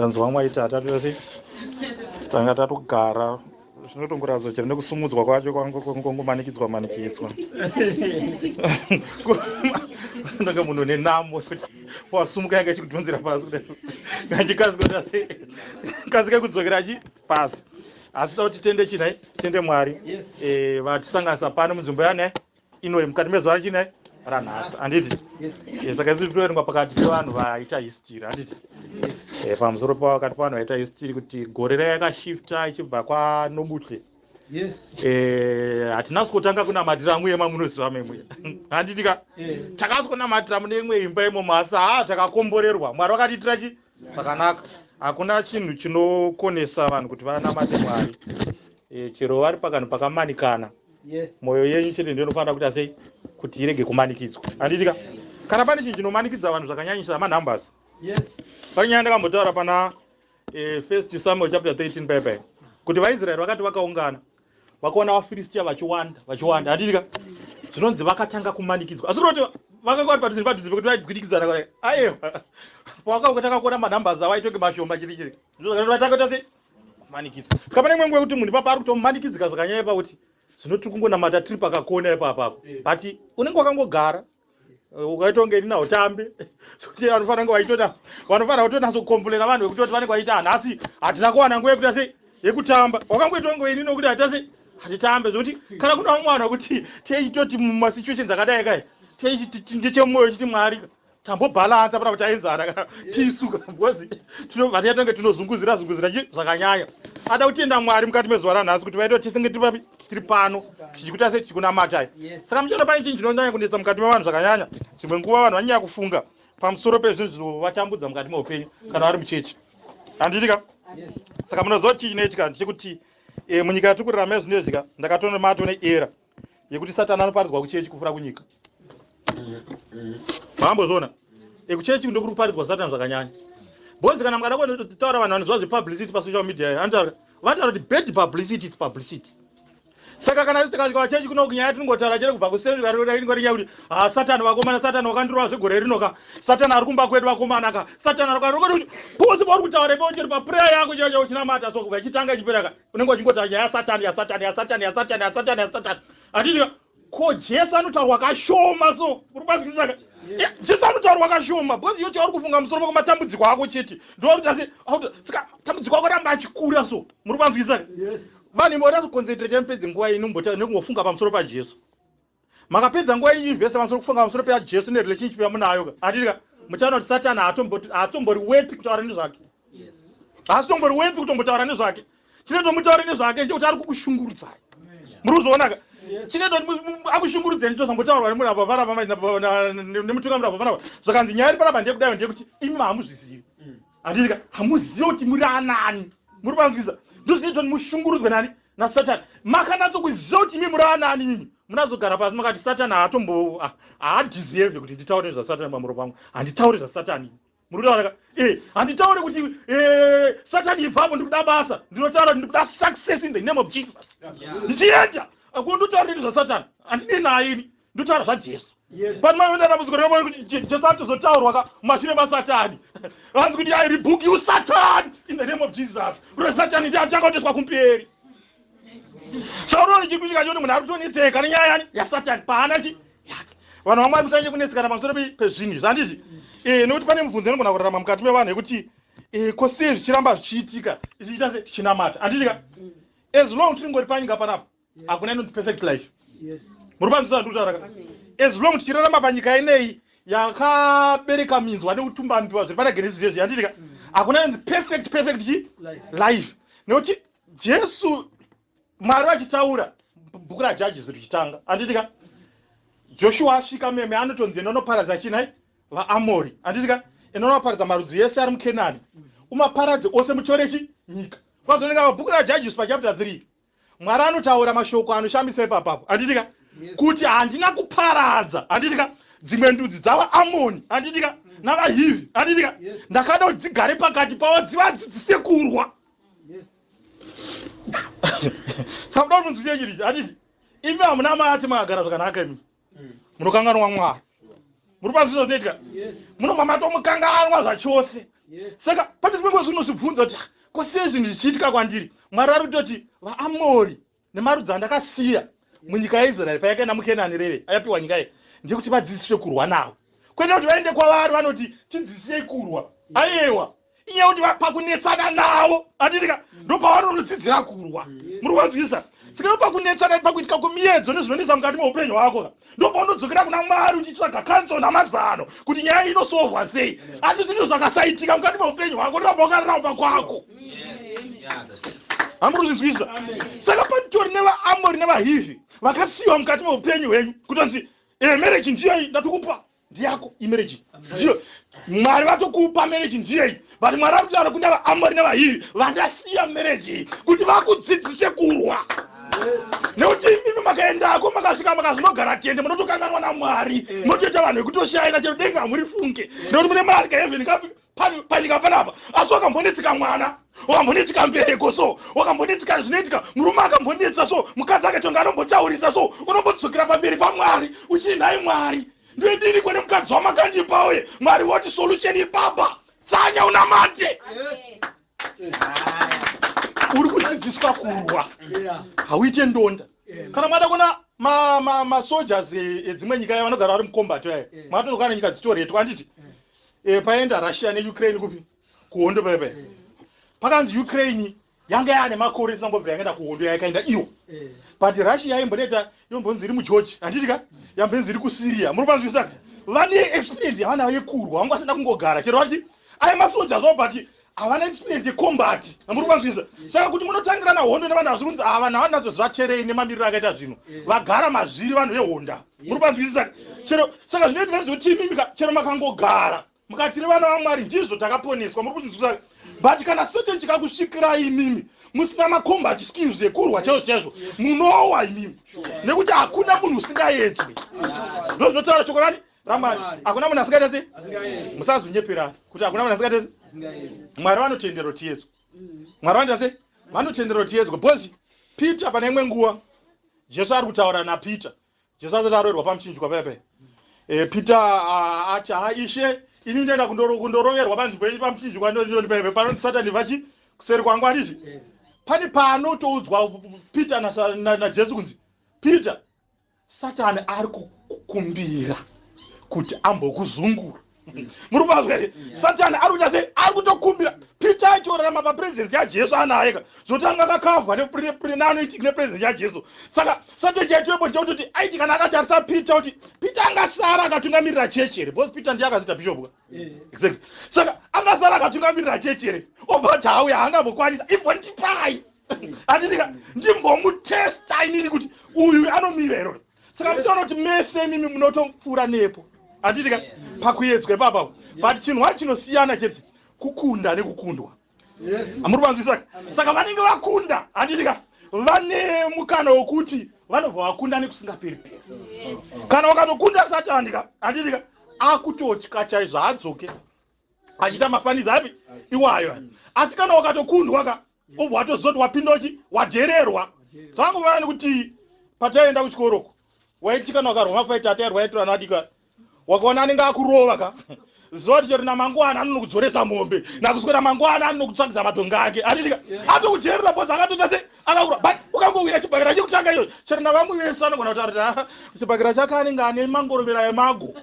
ndanzwa mwaita atatu tanga tatogara zvinotongora chero nekusumudzwa kwacho kwangomanikidzwa ndanga munhu nenamo wasumuka yanga ichikudhonzera pasi ngachikasika kudzokera pasi asi da kuti tende chinai tende Mwari vatisanganisa pano munzvimbo yanai ino mukati mezuva rachinai ranhasi handiti saka isi toerengwa pakati pevanhu vaita history handiti pamusoro pakati pevanhu vaita history kuti gore rayakashifta ichibva kwaNobuhle hatinasi kutanga kunamatira muyema munoziva memwe handitika takasi kunamatira mune imwe imba imomo asi takakomborerwa Mwari vakatiitira zvakanaka hakuna chinhu chinokonesa vanhu kuti vanamate Mwari chero vari pakanhu pakamanikana mwoyo yenyu chete ndinofanira kuti sei kuti irege kumanikidzwa handitika kana pane chinhu chinomanikidza vanhu zvakanyanyisa manumbers pane nyaya ndakambotaura pana 1 Samuel chapter 13 bye kuti vaIsraeri vakati vakaungana vakaona vaFilistia vachiwanda handitika zvinonzi vakatanga kumanikidzwa asi kuti vakakwati padhuze kuti vaidzwidikidzana kare aiwa pakatanga kuona manumbers avaitonge mashoma chiri vatanga sei kumanikidzwa kapane mwe kuti munhu papa ari kutomanikidzika zvakanyanya pakuti zvinoti kungonamata tiri pakakona ipapapo but unenge wakangogara ukaitonge nina utambe kuti vanofanira kutonatsokomplena vanhu vekutoti vanenge vaita hanhasi hatina kuwana nguva yekuita sei yekutamba wakangoitonge ini nokuti hatitambe zvokuti kana kuna mwana wekuti teitoti mumasituations akadai kai ndechemwoyo chiti Mwari tambobhalansa pana kuti aenzana tiisuka because vatiyatonge tinozunguzira zvakanyanya ada kutenda Mwari mukati mezuva ranhasi kuti vaita tisinge tiri pano tichikuita sei tichikunamatai saka muchona pane chinhu chinonyanya kunetsa mukati mevanhu zvakanyanya dzimwe nguva vanhu vanyanya kufunga pamusoro pezvinhu zvinovatambudza mukati meupenyu kana vari muchechi handitika saka munoziva chii chinoitika ndechekuti munyika yatiri kurarama yazvinoizvika ndakatonomato neera yekuti Satani anoparidzwa kuchechi kupfuura kunyika maambozviona kuchechi ndokuri kuparidzwa Satani zvakanyanya bonzi kana mukada kutaura vanhu vanoziva zvepublicity pasocial media vanotaura kuti bad publicity is publicity saka kana tikasvika chechi kuno kunyaya tinongotaura chete kubva kuseingorinya kuti Satani vakomana Satani wakandirova zvegore rinoka Satani ari kumba kwedu vakomana ka Satani ari kuti posi pauri kutaura ipo chiri paprayer yako chaicho uchinamata so kubva chitanga chipera unenge uchingotaura nyaya Satani handiti ko Jesu anotaurwa kashoma so uri kuzwisisa Jesu anotaurwa kashoma because iyo chauri kufunga musoro pamatambudziko ako chete ndokuti saka tambudziko ako ramba achikura so muri kuzwisisa vanhu imboda kuconcentrate mpedzi nguva inombota nekungofunga pamusoro paJesu makapedza nguva investa pamusoro kufunga pamusoro paJesu nerelationship yamunayo handika muchaona kuti Satani hatombori wepi kutaura nezvake haatombori wepi kutombotaura nezvake chinotomutaura nezvake nchekuti ari kukushungurudzai muri kuzoonaka chinoto akushungurudzeni tosambotaurwa nemunhu apa nemutungamiri apa panapa zvakanzi nyaya iri panapa ndeyekudai ndeyekuti imi hamuzvizivi handika hamuzivi kuti muri anani muri kuzwisisa ndozvinoitwa mushungurudzwe nani naSatani makanatsokuziva kuti imi muri anani imi munazogara pasi makati Satani haadhiserve kuti nditaure nezvaSatani pamuro pangu handitaure zvaSatani muri kutaura handitaure kuti Satani ibvapo ndikuda basa ndinotaura kuti ndikuda success in the name of Jesus ndichienda akundotaura nezvaSatani handidi naye ini ndotaura zvaJesu panomaendaamuzikoreona kuti Jesu atozotaurwa mumashure maSatani vanzi kuti I rebuke you Satan in the name of Jesus kuti Satani ndiatanga kuteswa kumberi sauroni chiri kuitika choti munhu ari kutonetseka nenyaya yaSatani paana yake vanhu vamwe vari kusanyanya kunetsekana pamusoro pezvinhu zvandizvi nekuti pane mubvunzo inogona kurarama mukati mevanhu yekuti ko sei zvichiramba zvichiitika ichiita sechinamata handitika as long tiringori panyika panapa hakuna inonzi perfect life muri panzvisa ndikutaura as long tichirarama panyika ineyi yakabereka minzwa nekutumbambiwa zviri pana Genesis zvezvi handitika hakuna inonzi perfect life nekuti Jesu Mwari vachitaura bhuku raJudges richitanga handitika Joshua asvika meme anotonzi inonoparadza chinai vaAmori handitika inonoparadza marudzi ese ari muKenani umaparadze ose mutore nyika kwazooneka bhuku raJudges pachapter 3 Mwari anotaura mashoko anoshamisa ipapapo handitika kuti handina kuparadza handitika dzimwe ndudzi dzavaAmoni handitika navaHivhi handitika ndakada kuti dzigare pakati pavo dzisekurwa sakuda kuti munzwisise chiri handiti imi hamuna mati makagara zvakanaka imi munokanganwa Mwari muri panzvisa zvinoitika munomwa matomukanganwa zvachose saka pane zvimwe zvinozvibvunza kuti kwasei zvinhu zvichiitika kwandiri. Mwari ari kutoti vaAmori nemarudzi andakasiya munyika yaIsraeri payakaenda muKenani rere ayapiwa nyika iyi ndekuti vadzidziswe kurwa nawo. Kwete kuti vaende kwavari vanoti tidzidzisei kurwa. Aiwa. Iye kuti pakunetsana nawo andidika ndo pavanodzidzira kurwa. Muri kuzvisa. Saka pakunetsana pakuitika kumiedzo nezvinonetsa mukati meupenyu hwako. Ndo paunodzokera kuna Mwari uchitsvaga kanzo namazano kuti nyaya inosolvwa sei. Asi zvinhu zvakasaitika mukati meupenyu hwako ndo paukaramba kwako. Hamuri kuzvisa. Saka panitori nevaAmori nevaHivhi vakasiyiwa mukati meupenyu hwenyu kutonzi marriage ndiyo ndatokupa ndiyako imarriage ndiyo Mwari vatokupa marriage ndiyo iyi but Mwari ari kutaura kuna vaAmori nevaHivhi vandasiya marriage kuti vakudzidzise kurwa. Nekuti imimi makaendako makasvika makazvinogara tende munotokanganwa naMwari munotoita vanhu vekutoshayira chero denga hamurifunge nekuti mune mari kaheaven panyika panapa asi wakambonetseka mwana wakambonetseka mbereko so wakambonetseka zvinoitika murume akambonetsa so mukadzi akatonga anombotaurisa so unombodzokera pamberi paMwari uchiri nhai Mwari ndoendiri kwene mukadzi wamakandipawe Mwari woti solution ipapa tsanya unamate uri kudzidziswa kurwa hauite ndonda. Kana mwada kuna masoldiers edzimwe nyika yavanogara vari mucombat yayo mwatonokana nyika dzitoretu anditi paenda Russia neUkraine kupi kuhondo paipai pakanzi Ukraine yanga yaane makore isingambobva yangaenda kuhondo yaikaenda iwo but Russia yaimboneta yombonzi iri muGeorgia anditika yambonzi iri kuSyria. Muri panzwisaka vane experience yavanayo yekurwa vangasina kungogara chero vati ai masoldiers wo but havana experience yecombat. Muri panzwisisa saka kuti munotangira nahondo nevanhu vazirunzi ava navanadzo zvaterei nemamiriro akaita zvino vagara mazviri vanhu vehonda. Muri panzwisisa chero saka zvinoiti vezotimimika chero makangogara mukati revana vaMwari ndizvo takaponeswa. Muri kunzwisisa but kana Satan chikakusvikirai imimi musina macombat skills ekurwa chaizvo chaizvo munowa imimi nekuti hakuna munhu usingaedzwi. Ndozvinotaura shoko rani raMwari hakuna munhu asingaita sei musazonyepera kuti hakuna munhu asingaita sei. Mwari vanotendera kuti tiedzwe. Mwari vanoita sei vanotendera kuti tiedzwe because Peter pane imwe nguva Jesu ari kutaura naPeter. Jesu asati aroverwa pamuchinjikwa paipai Peter ati Ishe ini ndenda kundoroverwa panzvimbo yenyu pamuchinjikwa ndoni paipai panoti Satani vachi kuseri kwangu anditi pane paanotoudzwa Peter naJesu kunzi Peter Satani ari kukumbira kuti ambokuzungura. Muri kuzwa here Satani ari kuita sei ari kutokumbira Peter achiorarama papresence yaJesu anaayeka zvotanga akakavhwa nepresence yaJesu. Saka Satani chaitoepo chekuti aiti kana akatarisa Peter kuti Peter angasara akatungamirira chechi here because Peter ndiye akazita bishop exactly. Saka angasara akatungamirira chechi here obva kuti hauya haangambokwanisa ibvo ndipai andidika ndimbomutesta inini kuti uyu anomira here. Saka mutoona kuti mese mimi munotopfuura nepo andidika pakuedzwa ipapo but chinhu wacho chinosiyana chete kukunda nekukundwa. Muri panzwisaka saka vanenge vakunda andidika vane mukana wokuti vanobva vakunda nekusingaperiperi. Kana wakatokunda Satani andidika akutotya chaizvo adzoke achiita mafanidzo api iwayo. Asi kana wakatokundwa obva watozoti wapindochi wajererwa zvangovana nekuti pataienda kuchikoroko waiti kana wakarwa mafaiti atairwa yaitira nadika wakaona anenge akurova zuva tichero namangwana anonokudzoresa mombe nakuswera mangwana anonokutsvagisa matongo ake andidika atokujerera bhozi akatoita se akakura but ukangowira chibhakira chekutanga iyoyo chero navamwe vese anogona kutaura kuti chibhakira chake anenge ane mangoromera emago.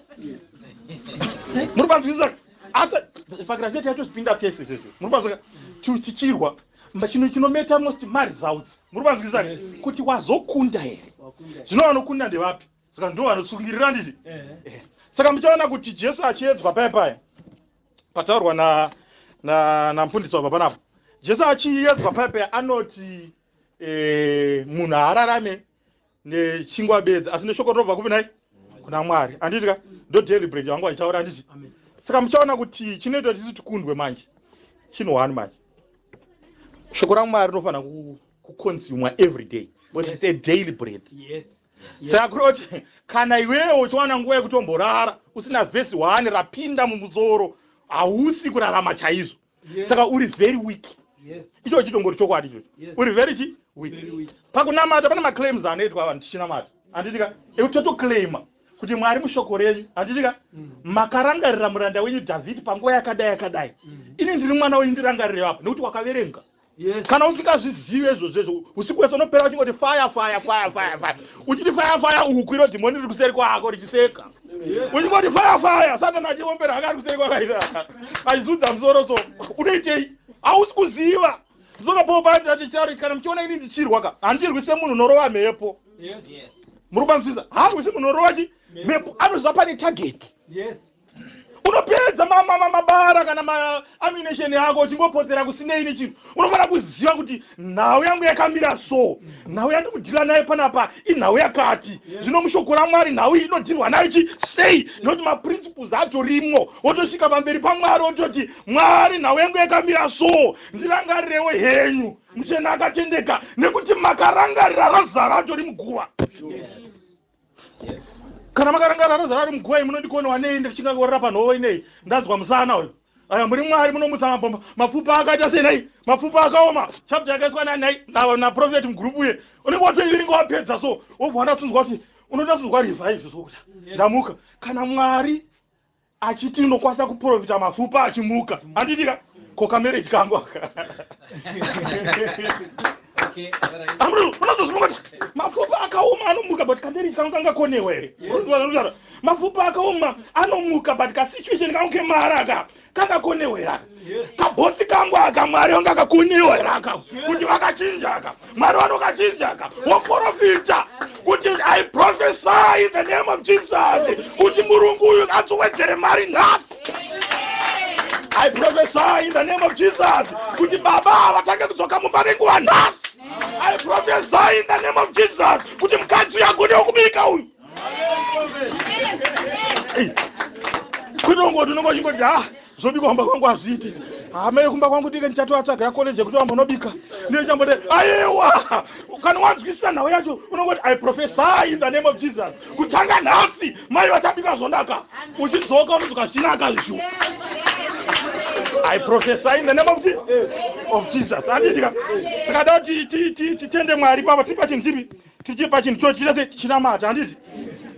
Muri panzwisisa asi chibhakira chetu yatozvipinda tese izvezvo. Muri panzwisisa chichirwa chinhu chinometa most maresults. Muri panzwisisa kuti wazokunda here zvino vanokunda ndevapi saka ndo vanotsungirira nditi saka muchaona kuti Jesu achiedzwa paipai pataurwa namupundisi wabva panapo Jesu achiedzwa paipai anoti munhu haararame nechingwa bedzi asi neshoko rinobva kupi nai kuna Mwari anditika ndo daily bread wangu achitaura anditi. Saka muchaona kuti chinoita kuti tikundwe manje chinhu wani manje shoko raMwari rinofanira kuconsume every day but it's a daily bread. Saka kuti kana iwewe uchiwana nguva yekutomborara usina vhesi 1 rapinda mumusoro hausi kurarama chaizvo. Saka uri very weak. Icho chitongori chokwadi ichocho uri very weak. Pakunamata pane maclaims anoitwa vanhu tichinamata anditika ekuti totoclaima kuti Mwari mushoko renyu handitika makarangarira muranda wenyu David panguva yakadai ini ndiri mwana wenyu ndirangarire apo nekuti wakaverenga kana usingazvizive izvozvo usiku wese unopera uchingoti fire uchiti fire ukukwira dhimoni riri kuseri kwako richiseka uchingoti fire Satani achiombera akari kuseri kwakaita achizudza musoro so unoitei hausi kuziva ndokapopaachichari kana muchiona ini ndichirwa handirwi semunhu unorova mhepo murubanzwisa harwi semunhu unorova mhepo anoziva pane target unopedza mabara kana maammunition yako uchingopotsera kusinei nechinhu unofanira kuziva kuti nhau yangu yakamira so nhau yandimudhira naye panapa inhau yakati zvino mushoko raMwari nhau inodhirwa nayo sei nokuti maprinciples atorimo wotosvika pamberi paMwari wototi Mwari nhau yangu yakamira so ndirangarirewo henyu muchena akatendeka nekuti makarangarira razara atori muguva kana makarangarira razara ari muguva munondikonewa nei ndichingangorira panhoo inei ndanzwa musana uyu aya muri Mwari munomutsa mabhomba mapfupa akaita senai mapfupa akaoma chapter yakaiswa naprofet mugrupu uye unenge watoiviringa wapedza so wobva wandatunzwa kuti unoda kunzwa revive sokuti ndamuka kana Mwari achiti unokwanisa kuprofita mapfupa achimuka handitika kokamereji kangu aka unozozvimwa kuti mapfupa akaoma anomuka but kamereji kangu kangakonewa here mapfupa akaoma anomuka but kasituation kangu kemaraka kangakonewa here kabhosi kangu aka Mwari wangu akakonewa here aka kuti vakachinja aka Mwari vanokachinja aka woprofita kuti I prophesy in the name of Jesus kuti murungu uyu atsowedzere mari nhasi I prophesy in the name of Jesus kuti baba vatange kudzoka mumba nenguva nhasi I prophesy in the name of Jesus kuti mukadzi yagonewo kubika uyu kunongoti unongochingoti zobika kumba kwangu hazviiti hamai kumba kwangu ndike ndichatoatsvagira college yekuti wambonobika ndichambote aiwa kana wanzwisisa nhau yacho unongoti I prophesy in the name of Jesus kutanga nhasi mai vachabika zvonaka uchidzoka unodzoka zvinaka zvishu I prophesy in the name of Jesus handitika sakada kuti titende Mwari papa tiri pachinhu chipi tichiri pachinhu chochita se tichinamata handiti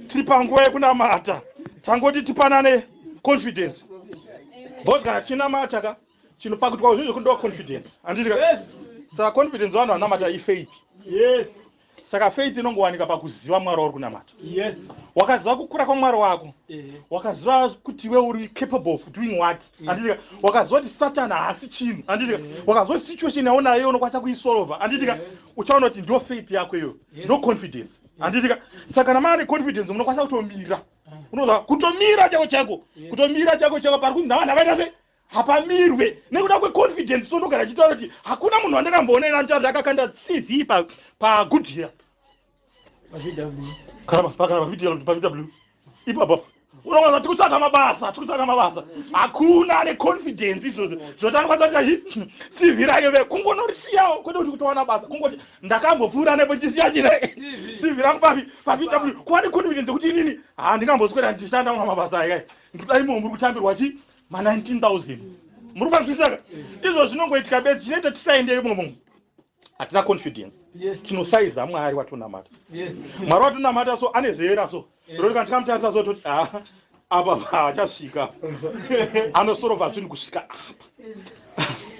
tiri panguva yekunamata tangoti tipanane confidence both kana tichinamata ka chinopa kuti kwazvo zvinhu confidence handitika saka confidence vanhu vanamata ifaith saka faith inongowanika pakuziva Mwari wauri kunamata wakaziva kukura kwaMwari wako wakaziva kuti iwe uri capable of doing what handitika wakaziva kuti Satani haasi chinhu handitika wakaziva situation yaunayo unokwanisa kuisolva handitika uchaona kuti ndo faith yako iyo ndo confidence handitika saka namane confidence munokwanisa kutomira unoziva kutomira chako kutomira chako pari kunzi navanhu avaita se hapamirwe nekuda kweconfidence sondogara chitaura kuti hakuna munhu wandakamboona ina anotaura akakanda CV pagoodyear kana paVW ipapo unoona tikutsvaga mabasa hakuna ane confidence izvozvo zvotanokwanisa kuti CV rake ve kungonorisiyawo kwete kuti kutowana basa kungoti ndakambopfuura nepo chisiya chine CV rangu paVW kuva neconfidence kuti inini handingamboswera ndichishanda mumabasa akai ndodai imo muri kutambirwa chi ma19,000 muri kufanzwisaka izvo zvinongoitika bedzi chinoita tisaendeyo imomo hatina confidence tinosaiza Mwari watonamata Mwari watonamata so ane zera so rori kana tikamutarisa so toti apa hachasvika anosorova zvinhu kusvika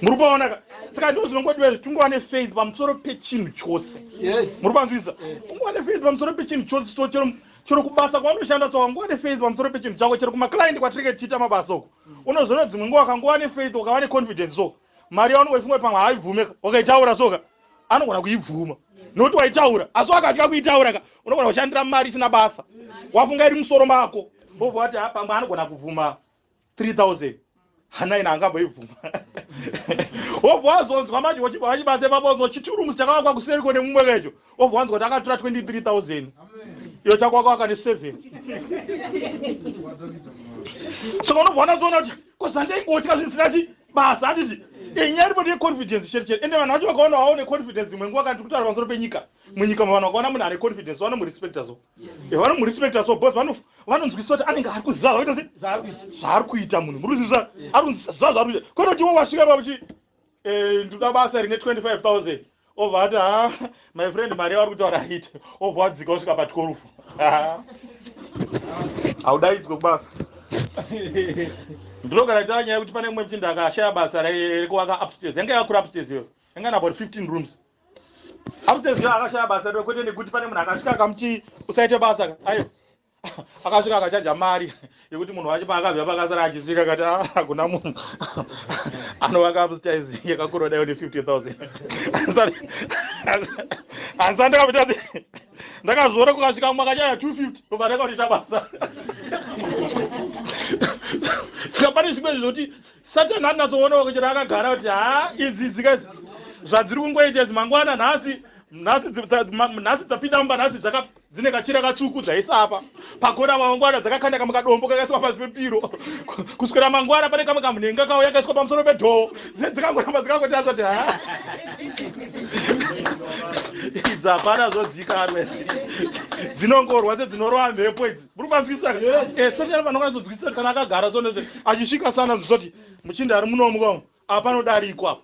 muri kuonaka saka ndo zvinongodiwa tungova nefaith pamusoro pechinhu chose muri kufanzwisisa ungova nefaith pamusoro pechinhu chose so chero kubasa kwaunoshanda so wangova nefaith pamusoro pechinhu chako chero kumaclient kwatinenge tichiita mabasa oko unozoona dzimwe nguva wakangova nefaith ukava neconfidence so mari yaunongoifungwa pamwe haivhumeka wakaitaura soka anogona kuibvuma nokuti waitaura asi wakatya kuitaura ka unogona kushandira mari isina basa wafunga iri musoro mako wobva wati pamwe anogona kuvhuma 3,000 hanaina angamboibvuma wobva wazonzwa manje wachibasa ipapo chiturumu chakavakwa kuseri kone mumwe kecho wobva wanzwa kuti akatora 23,000 iyo chako wakavaka ne7 saka unobva wanazoona kuti kozandaingotya zvisina chibasa handiti inyari poti yeconfidence chete ende vanhu vacho vakaona vaone confidence imwe nguva kana tikutaura pamusoro penyika munyika vanhu vakaona munhu ane confidence vanomurespecta so vanomurespecta so bcause vanonzwisisa kuti anenge ari kuziva zvakuita se zvaari kuita munhu muri kuzivisa ari kunziva zvaari kuita kwete kuti iwo wasvika pakuti ndoda basa rine 25,000 obva ati my friend mari yavari kutaura ite obva wadzika usvika pa12 Haudaidzwe kubasa. Ndinogara ndava nyaya yekuti pane mumwe muchinda akashaya basa rekuwaka upstairs. Yanga yakura upstairs iyo. Yanga about 15 rooms. Upstairs iyo akashaya basa kwete nekuti pane munhu akasvika akamuti usaite basa. Ayo. Akasvika akachaja mari yekuti munhu wacho paakabva pakasara achisika akati hakuna munhu anowaka upstairs yakakura dayo ne50,000. Hanza ndakapita ndakazora kukasvika mwakachaya 250 obva ndakaita basa. Saka pane zvimwe zvinoti Satani anatsoona kuchera akagara kuti idzi dzika zvadziri kungoita mangwana nhasi dzapinda mumba nhasi dzine kachira katsuku dzaisa apa pakona mangwana dzakakanda kamwe kadombo kakaiswa pasi pepiro kuswera mangwana pane kamwe kamunhenga kawo yakaiswa pamusoro pedhoo dzikangoramba dzikangotasa kuti idzi hapana zodzikanwe dzinongorwa sedzinorova mhepo idzi muri kuvanzwisisa Satani vanokwanisa kunzwisisa kana akagara sonese achisvika sana zvisoti muchinda ari munomu apa panodarikwa apa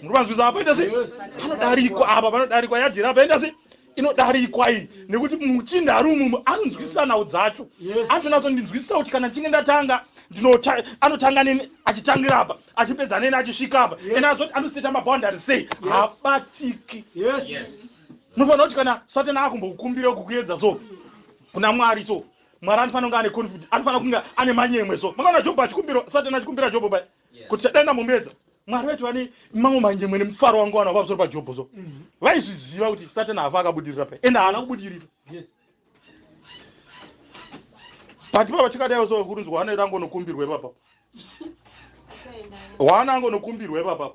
muri kuvanzwisisa apa enda sei panodarikwa apa panodarikwa yadhira apa enda sei inodarikwa iyi nekuti muchinda ari umumu anonzwisisa nhau dzacho anotonatsondinzwisisa kuti kana ndichinge ndatanga anotanga neni achitangira apa achipedza neni achisvika apa ena azoti anoseta maboundary sei habatiki. Munofanira kuti kana Satani akumbokukumbira kukuedza so kuna Mwari so Mwari anofanira kunge ane confidence, anofanira kunge ane manyemwe so makaona Jobho achikumbira Satani achikumbira Jobho pai kuti chadaenda mumedza Mwari wetu vane mamwe manyemwe nemufaro wangu wana pamusoro paJobho so vaizviziva kuti Satani hafa akabudirira pai ende haana kubudirira. Pati papa chikadaiwo so kurunzwa wanoita angonokumbirwe papa wana angonokumbirwe papa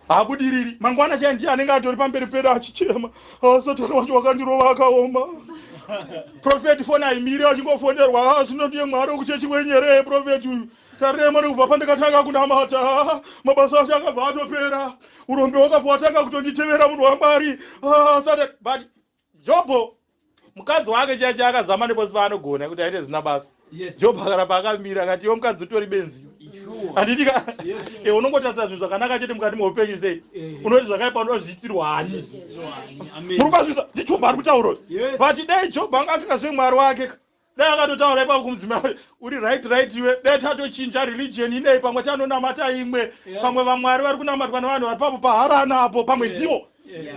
habudiriri mangwana chaya ndiye anenge atori pamberi pedu achichema Satani wacho wakandirova akaoma. Profeti foni aimiri achingofonerwa zvinodiye Mwari wekuchechi wenyere profeti uyu tarema nekubva pandakatanga kunamata mabasa acho akabva atopera urombe wakabva watanga kutonditevera munhu waMwari but Jobho mukadzi wake chaiche akazama neposi paanogona kuti aite zina basa. Jobho akaramba akamira akati iwo mukadzi utori benzi handitika unongotarisa zvinhu zvakanaka chete mukati meupenyu sei unoti zvakaipa unozviitirwa hani muri kuzvisa ndi Jobho ari kutaura but dai Jobho anga asingazve Mwari wake dai akatotaura ipapo kumudzimai uri right iwe dai tatochinja religion inei pamwe tanonamata imwe pamwe vamwari vari kunamatwa nevanhu vari papo paharana apo pamwe ndivo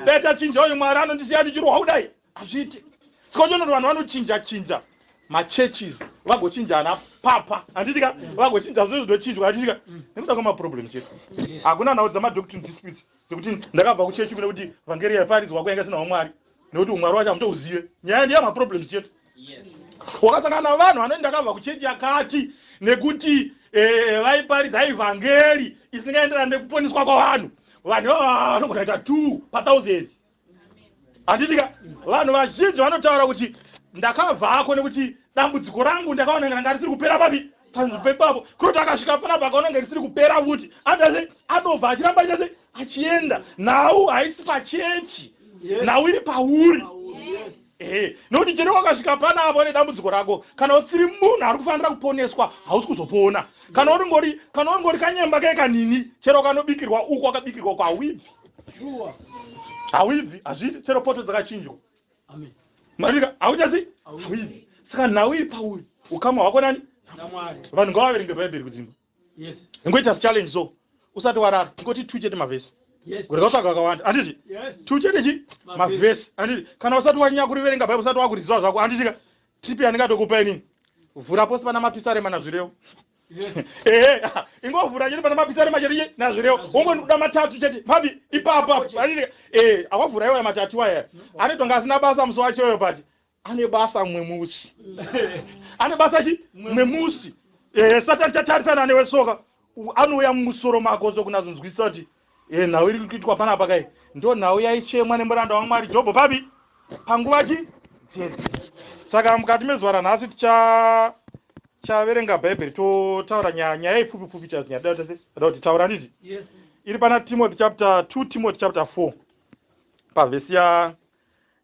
dai tachinja uyu Mwari anondisiya ndichirwa kudai hazviiti. Sikochono vanhu vanochinja machurches vagochinjana papa handitika vagochinja zvinhu zvinochinjwa handitika nekuda kwemaproblems chetu hakuna nhau dzamadoctrine disputes dzekuti ndakabva kuchechi kune kuti vhangeri yaparidzwa kwanga isina waMwari nekuti umwari wacho hamutouzive nyaya ndiya maproblems chetu. Wakasangana navanhu vanoti ndakabva kuchechi yakati nekuti vaiparidza ivhangeri isingaenderana nekuponeswa kwavanhu vanhu vanogona kuita 2 pa1000 handitika vanhu vazhinji vanotaura kuti ndakabvako nekuti dambudziko rangu ndakaona nganga risiri kupera papi panzvimbo pepapo kuroti akasvika panapa akaona nga risiri kupera futi anobva achiramba ita sei achienda nhau haisi pachechi nhau iri pauri nekuti chero wakasvika panapo nedambudziko rako kana usiri munhu ari kufanira kuponeswa hausi kuzopona kana ungori kanyemba kekanini chero kanobikirwa uko akabikirwa kwa hawibvi hazviti chero poto dzakachinjwa marika hauchasi hawibvi saka nhau iri pauri ukama hwako nani vanhu ngavaverenge bhaibheri kudzimba ingoita challenge so usati warara ingoti 2 chete mavhesi kureka kutsvaga akawanda handiti 2 chete chi mavhesi handiti kana usati wanyanya kuriverenga bhaibheri usati wakuriziva zvako handitika tipi andingatokupa inini vhura posi pana mapisarema nazvirevo ingovhura chete pana mapisarema chete nazvirevo wongoda matatu chete mabi ipapo handitika awavhura iwaya matatu waya anoitonga asina basa musi wachoyo pati ane basa mwemusi ane basa chi mwemusi Satani chatarisana newe soka anouya mumusoro mako sokunazonzwisisa kuti nhau iri kuitwa panapa kai ndo nhau yaichemwa nemuranda waMwari Jobho papi panguva chi dzedzi. Saka mukati mezuva ranhasi tichaverenga bhaibheri totaura nyaya ipfupi chadzada kuti taura nditi iri pana Timothy chapter 2 Timothy chapter 4 pavhesi ya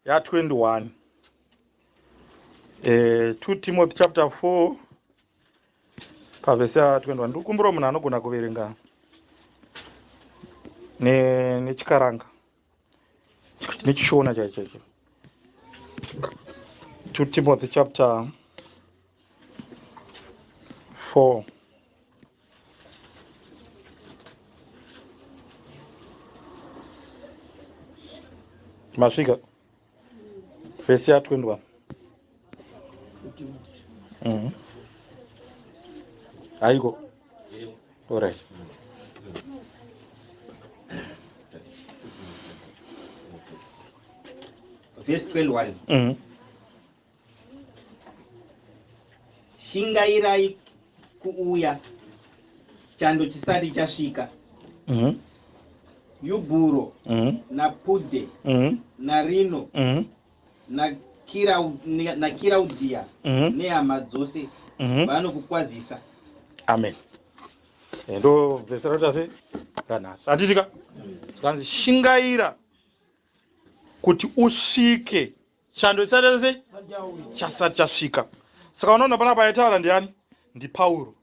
21 2 Timothy chapter 4 pavhesi ya 21 ndikukumbura munhu anogona kuverenga nechikaranga nechishona chaicho 2 Timothy chapter 4. Masvika verse 21. Aiko. All right. Verse 21. Shingairai kuuya chando chisati chasvika. Yubhuro na Pude na Rino na Kiraudia nehama dzose vanokukwazisa. Amen. Ndo vhesi rotase ranhasi handitika kanzi shingaira kuti usvike chando chisati chasati chasvika. Saka unoona panapa aitaura ndiani? Ndi Pauro.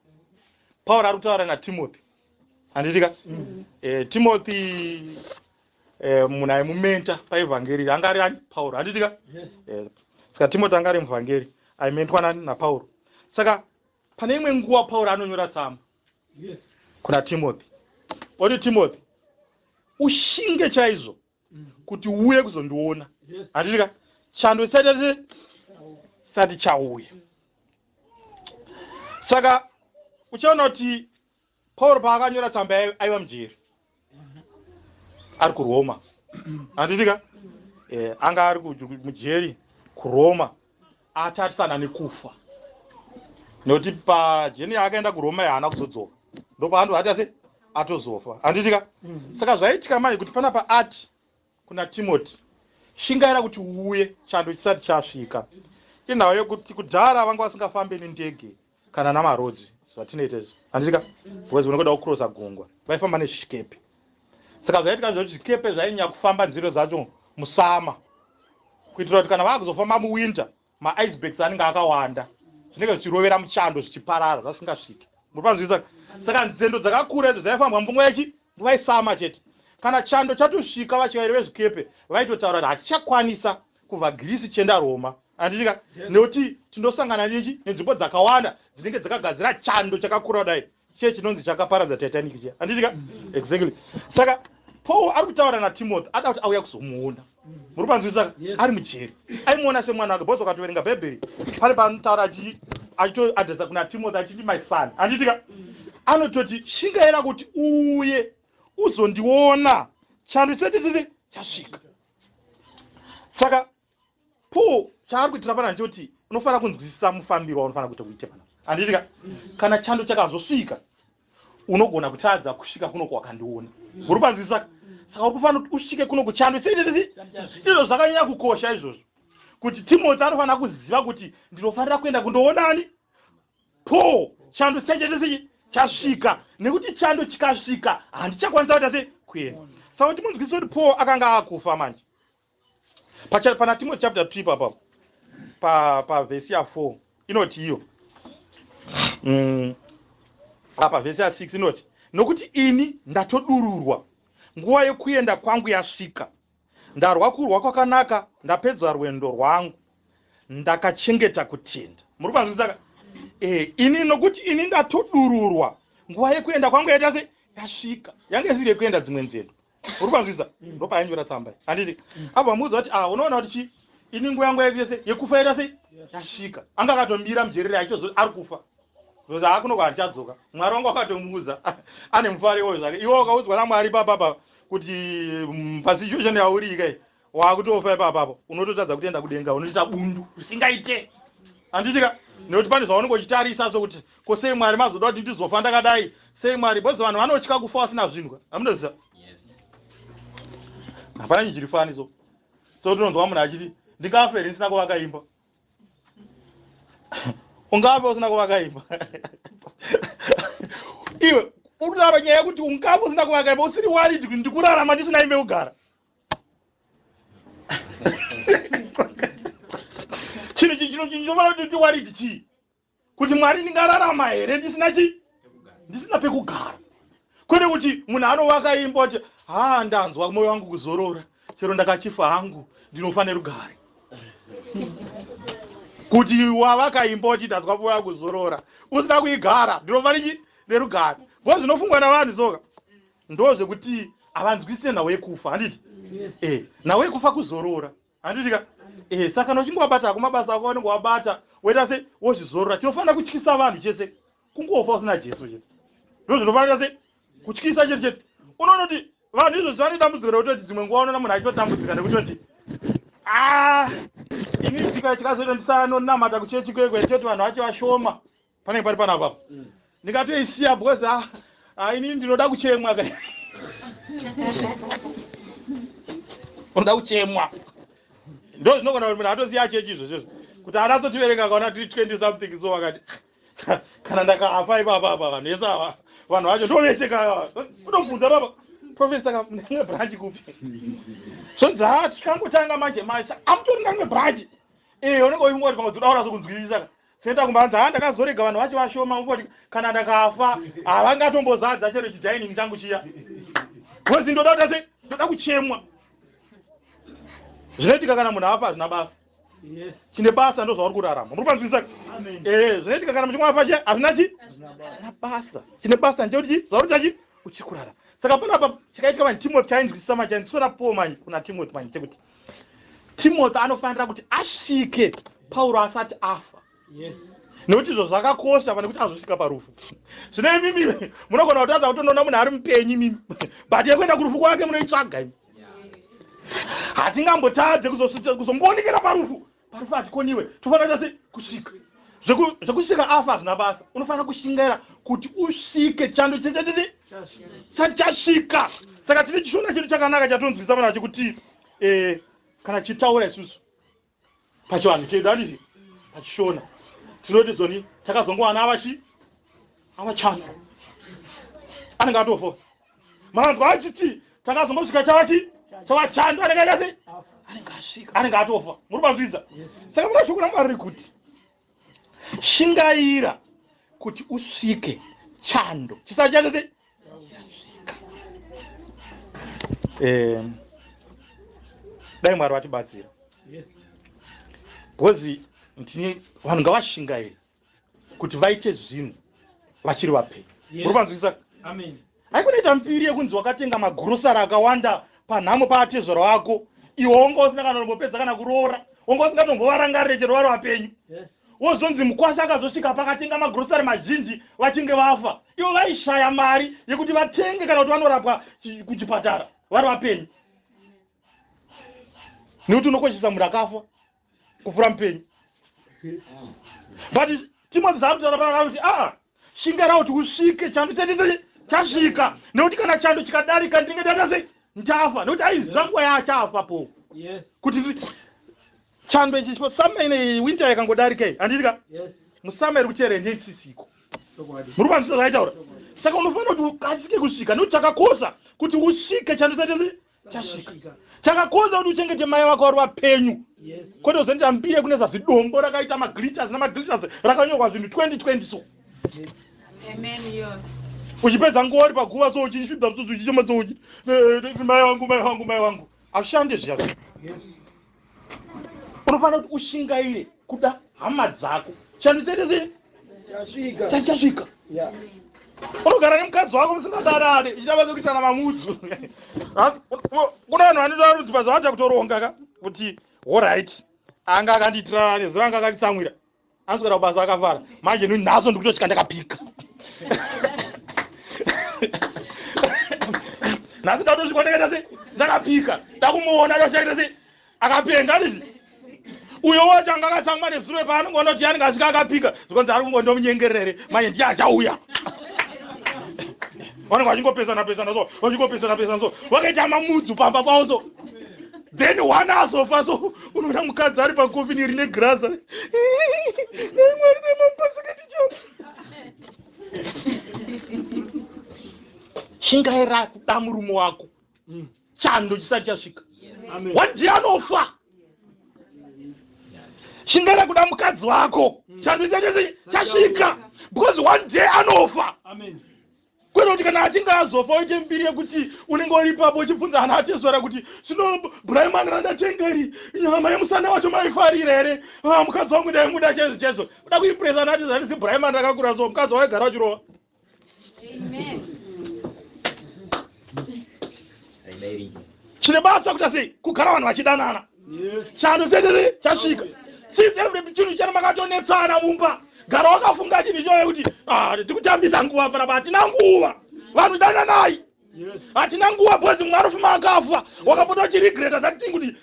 Pauro ari kutaura naTimothy. Handitika Timothy munhu aimumenta paevhangeri anga ari ani? Pauro. Handitika saka Timothy anga ari muvhangeri aimentwa nani? naPauro. Saka pane imwe nguva Pauro anonyora tsamba kuna Timothy. Oti Timothy ushinge chaizvo kuti uye kuzondiona. Handitika chando chisati chauya. Saka uchaona kuti Pauro paakanyora tsamba aiva mujeri ari kuRoma. Handitika anga ari mujeri kuRoma atatisana nekufa. Nekuti pajeni yaakaenda kuRoma haana kuzodzoka. Ndo paandu ati atozofa. Handitika saka zvaitika manje kuti panapa ati kuna Timothy shingaira kuti uye chando chisati chasvika. Inhau yekuti kudhara vanga vasingafambi nendege kana namarodzi zvatinoita izvi. Handitika because unoda kucrossa gungwa vaifamba nezvikepe. Saka zvaitika zvoti zvikepe zvainyanya kufamba nzira dzacho musama kuitira kuti kana vakuzofamba muwinter maicebergs anenge akawanda zvinenge zvichirovera muchando zvichiparara zvasingasviki. Muripanzwisisa? Saka nzendo dzakakura idzo dzaifambwa munguva isama chete. Kana chando chatosvika vachairi vezvikepe vaitotaura kuti hatichakwanisa kubva Greece tichienda Roma. Handitika nekuti tindosangana nenzvimbo dzakawanda dzinenge dzakagadzira chando chakakura kudai chiye chinonzi chakaparadza Titanic chiya. Handitika exactly. Saka Paul ari kutaura naTimothy ada kuti auya kuzomuona. Muripanzwisisa? Ari mujeri aimuona semwana wake. Bhozo ukatoverenga Bhebheri pane panotaura achitoadresa kuna Timothy achiti my son. Handitika anototi shingaira kuti uye uzondiona chando chisati chasvika. Saka Paul chaari kuitira pana ndechoti unofanira kunzwisisa mufambiro waunofanira kuita pana. Handitika kana chando chakazosvika unogona kutadza kusvika kuno kwakandiona. Muripanzwisisa? Saka urikufanira kuti usvike kuno kuchando chisati. Izvo zvakanyanya kukosha izvozvo kuti Timothy anofanira kuziva kuti ndinofanira kuenda kundoonani Paul chando chisati chasvika. Nekuti chando chikasvika handichakwanisa kuti kuenda. Saka kuti munzwisise kuti Paul akanga akufa manje. Pana Timothy chapter 3 papapo pa verse ya 4 inoti iyo apa verse ya 6 inoti nokuti ini ndatodururwa nguva yekuenda kwangu yasvika, ndarwa kurwa kwakanaka, ndapedza rwendo rwangu, ndakachengeta kutenda. Muri panzwisisa? Ini nokuti ini ndatodururwa nguva yekuenda kwangu yasvika, yange isiri yekuenda dzimwe nzedu. Muri panzwisisa? Ndo paanyora tsamba. Handiti apa mudza kuti unoona kuti ini nguva yangu yekufa yasvika. Anga akatomira mujerera achizozi ari kufa. Ndoza akuno kwachadzoka. Mwari wangu akatomuudza ane mufaro wewe zvake. Iwe ukaudzwa naMwari papa kuti pasituation yauri ikai wakutofa ipapo unototadza kuenda kudenga, unoita bundu usingaite. Handitika nekuti pane zvaunenge uchitarisa so kuti kosei Mwari mazoda kuti ndizofa ndakadai. Sei Mwari bozi vanhu vanotya kufa vasina zvinhu. Amundoziva? Hapana chirifaniso. So tinonzwa munhu achiti ndingafe ndisina kuvaka imba. Ungafe usina kuvaka imba. Iwe urikutaura nyaya yekuti ungafe usina kuvaka imba usiri wari ndikurarama ndisina imba yekugara. Chinhu chinofanira kuti ndiwari chii? Kuti Mwari ndingararama here ndisina chii? Ndisina pekugara. Kwete kuti munhu anovaka imba kuti ndanzwa moyo wangu kuzorora, chero ndakachifa hangu ndinofanira kugara. kuti wavakaimba uchita twapuwa kuzorora usina kuigara ndinofaniki nerugare bvo zvinofungwa navanhu zoka ndozvekuti havanzwise nhau yekufa handiti nhau yekufa kuzorora handitika saka nochingowabata ako mabasa ako anenge wabata woita se wozvizorora tinofanira kutyisa vanhu chese kungofa usina jesu chete ndo zvinofanira se kutyisa chete chete unoona kuti vanhu izvo zvivane dambudziko rekutoti dzimwe nguva unoona munhu achitotambudzika nekutoti ini chikazoita ndisanonamata kuchechi kwekwe ndichoti vanhu vacho vashoma panenge pari panapapo ndikatoisiya because ini ndinoda kuchemwa kai unoda kuchemwa ndo zvinogona kuti munhu atoziya chechi izvozvo kuti anazotiverenga akaona tiri 20 something so vakati kana ndakafa ipapapa vanhu ese ava vanhu vacho ndovecheka unomubvunza baba profesa kamwe branch kupi so tikangotanga manje amutori namwe branch unenge uimoti pamwe dzodaura zokunzwisisa toenda kumbanza ndakazorega vanhu vacho vashoma mupoti kana ndakafa havangatombozadza chero chidining changu chiya kozi ndoda kuti se ndoda kuchemwa zvinoitika kana munhu afa hazvina basa chine basa ndo zvauri kurarama muri panzwisisa zvinoitika kana muchimwe afa che hazvina basa chine basa ndechekuti zvauri chachi uchikurarama saka panapa chakaitika mani Timothy chainzwisisa mani chandisona po mani kuna Timothy mani chekuti Timothy anofanira kuti asvike Pauro asati afa nekuti izvo zvakakosha pane kuti azosvika parufu zvino imimi munogona kutaza kutonoona munhu ari mupenyu imimi but yekuenda kurufu kwake munoitsvaga imi hatingambotadze kuzomboonekera parufu hatikoniwe tofanira se kusvika zvekusvika afa hazvina basa unofanira kushingaira kuti usvike chando chete chasvika saka tine chishona chedu chakanaka chatonzwisa vanhu chekuti kana chitaura isusu pachivanhu chedu handiti pachishona tinoti dzoni takazongowana avachana anenge atofa manzwa achiti takazongosvika chavachando anenge aitase anenge atofa muri panzwidza saka muna shoko raMwari riri kuti shingaira kuti usvike chando chisati chatese dai Mwari vatibatsira because ndini vanhu ngavashingaire kuti vaite zvinhu vachiri vapenyu muri panzwisisa haikunoita mbiri yekunzi wakatenga magurosari akawanda panhamo paatezvero wako iwe wonga usina kana kumbopedza kana kuroora wonga usingatombovarangarire chero vari vapenyu wozonzi mukwasha akazosvika pakatenga magurosari mazhinji vachinge vafa ivo vaishaya mari yekuti vatenge kana kuti vanorapwa kuchipatara vari vapenyu nekuti unokoshesa munhu akafa kupfuura mupenyu but Timothy zaamutaura panaka kuti shingaira kuti usvike chando chete chasvika nekuti kana chando chikadarika ndinenge ndatase ndafa nekuti aiziva nguva yachafa po kuti chando ichi summer ine winter yakangodarika handitika musummer iri kuteera ndechisiko muri panzvisa zvaitaura saka unofanira kuti ukasike kusvika nekuti chakakosha kuti usvike chando chete chasvika chakakosha kuti uchengete mai vako vari vapenyu kwete uzoenda mbiri kuneza zidombo rakaita maglitters namaglitters rakanyorwa zvinhu 2020 so uchipedza nguva uri paguva so uchisvibza mutsotsi uchichema so uchi mai vangu hazvishande zviya unofanira kuti ushingaire kuda hama dzako chando chete chasvika unogara nemukadzi wako musingadarare ichitava sekuitana mamudzu kuna vanhu vanoda rudzi pazvavacha kutoronga ka kuti allright anga akandiitira nezuva anga akanditsamwira anoswera kubasa akafara manje nhaso ndikutosvika ndakapika nhasi ndatosvika ndakaita ndakapika ndakumuona ndoshaita se akapenga ndizvi uyo wacho anga akatsamwa nezuro paanongoona kuti anenge asvika akapika zvikonzi ari kungondomunyengerere manje ndiye achauya vanenge vachingopesana so vachingopesana so vakaita mamudzu pamba pavo so then one azofa so unoona mukadzi ari pakofini rine grasa Mwari nemampasikaticho shingaira kuda murume wako chando chisati chasvika one day anofa shingaira kuda mukadzi wako chando chisati chasvika because one day anofa kwete kuti kana achinge azofa waite mbiri yekuti unenge uri ipapo uchibvunza ana atezora kuti zvino Brahman randatengeri nyama yemusana wacho maifarira here mukadzi wangu ndaimuda chezo uda kuimpresa ana atezora ndisi Brahman rakakura so mukadzi waigara uchirova. Chine basa kuti sei kugara vanhu vachidanana chando zedere chasvika since every chinhu chana makatonetsana mumba gara wakafunga chinhu ichoyo kuti tikutambisa nguva panapa hatina nguva vanhu dananai hatina nguva bhozi mumwe anofuma akafa wakapota uchirigreta zakuti kuti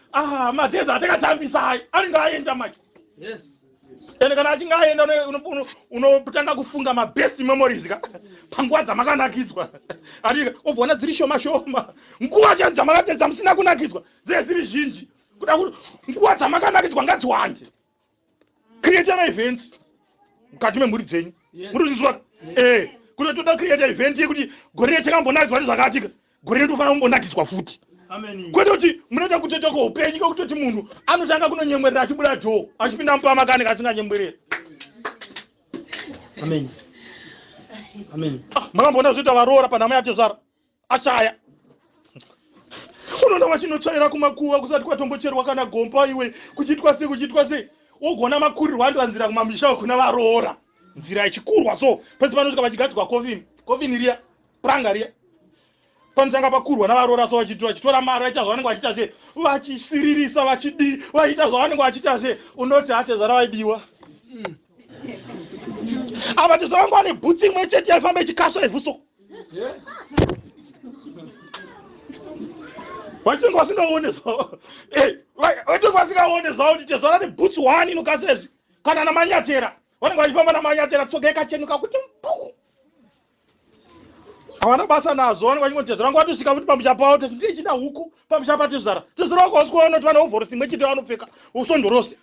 madhezi atakatambisai anenge aenda machi ende kana achinge aenda unotanga kufunga mabest memories panguva dzamakanakidzwa atika obvona dziri shoma shoma nguva chadzo dzamakatedza musina kunakidzwa dziri zhinji kuda kuti nguva dzamakanakidzwa ngadziwande. Create events mukati memhuri dzenyu muri kuzvinzwa kuti toda create event yekuti gore rechakambonakidzwa nezvakatika gore rinofanira kumbonakidzwa futi. Kwete kuti munoita kutoita kweupenyu kwekutoti munhu anotanga kunonyemwerera achibuda dhoo achipinda mupa makanika asinganyemwerera. Makambona kuzoita varoora panhama yaTezvara achaya unoona vachinotsvaira kumakuva kusati kwatombocherwa kana gomba iwe kuchiitwa sei ogona makurirwa andoanzira kumamisha kuna varoora nzira ichikurwa so pese panosvika vachigadzirwa covin riya pranga riya panotanga pakurwa navaroora so vachitora mari vachiita zvavanenge vachiita se vachisiririsa vachiita zvavanenge vachiita se unoti haTezvara vaidiwa apa Tezvara vangu vane bhutsi imwe chete yaifamba ichikasva ivhu vachitenga vasingaone zvavo kuti Tezvara ne bhutsi 1 inokasva izvi kana namanyatera vanenge vachifamba namanyatera tsoka ikachenuka kuti mpu havana basa nazo vanenge vachingoti Tezvara vangu vatosvika kuti pamusha pavo tichida huku pamusha paTezvara vangu vasikuona kuti vane hovhorosi imwe chete vanopfeka usondo rose.